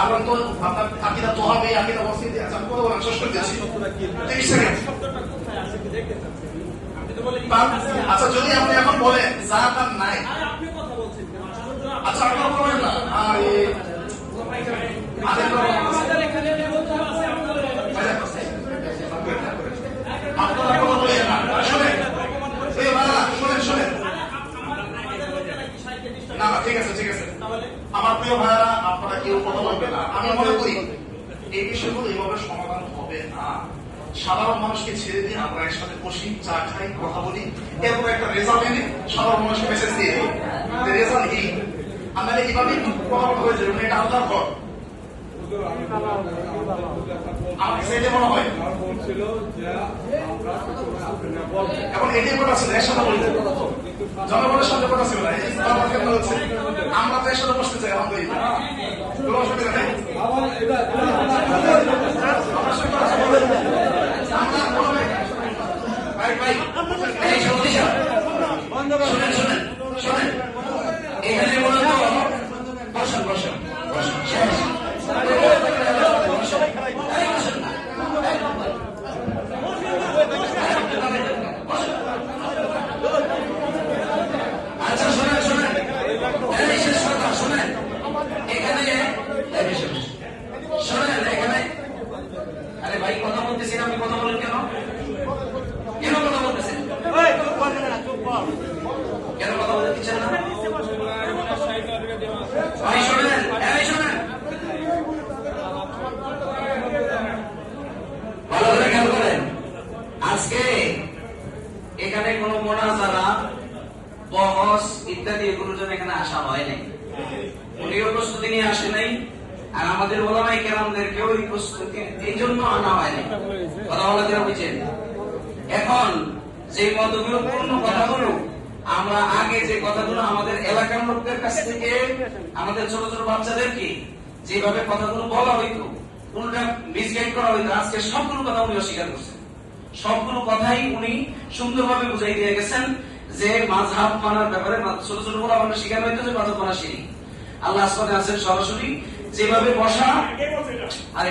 আমরা তো আপনার আকিদা তো হবে, আকিদা বসিয়ে দিয়ে আচ্ছা কথা বলেন, শেষ করে দিচ্ছি 30 সেকেন্ড। আচ্ছা যদি আপনি এখন বলেন জাকাত নাই, আচ্ছা আপনারা বলেন না আপনারা কথা বলেন না, শোনেন শোনেন না না ঠিক আছে ঠিক আছে আমার প্রিয় ভাইরা, আপনারা কেউ কথা বলবেন না। আমি মনে করি এই বিষয়গুলো এইভাবে সমাধান হবে না। সাধারণ মানুষকে ছেড়ে দিয়ে আমরা একসাথে বসি, চা খাই, কথা বলি, এরপর একটা রেজাল্ট এনে সাধারণ মানুষকে মেসেজ দিয়ে দিই যে রেজাল্ট এই। আমরা এইভাবে কথা হয়ে যাবে, এটা আল্লাহর ঘর। আমার সেটা মনে হয় এখন এটি কথা ছিল একসাথে বলতে, জনগণের সাথে কথা ছিল না, আমরা তো একসাথে বসতে চাই। আলহামদুলিল্লাহ কোনো অসুবিধা নেই। এখানে বলেন তো বসেন বসেন এখানে কোন মোনাজারা বহস ইত্যাদি এগুলোর জন্য এখানে আসা হয় নাই, উনিও প্রস্তুতি নিয়ে আসে নাই, আর আমাদের ওলামায়ে কেরামদেরকেও এই প্রস্তুতি এই জন্য আনা হয় নাই। কথা বলা যারা বুঝছেন। এখন যে মতগুলো পূর্ণ কথাগুলো আমরা আগে যে কথাগুলো আমাদের এলাকার লোকদের কাছ থেকে আমাদের ছোট ছোট বাচ্চাদেরকে যেভাবে কথাগুলো বলা হইতো, কোনটা মিসগাইড করা হইতো, আজকে সবগুলো কথা উনি অস্বীকার করছেন। সবগুলো কথাই উনি সুন্দরভাবে বুঝাই দিয়ে গেছেন যে মাযহাব মানার ব্যাপারে ছোট ছোট বলে আমরা শিখানো হইতো যে মাযহাব মানা শিরি। আল্লাহ আসমানে আছেন সরাসরি, যেভাবে বসা আরে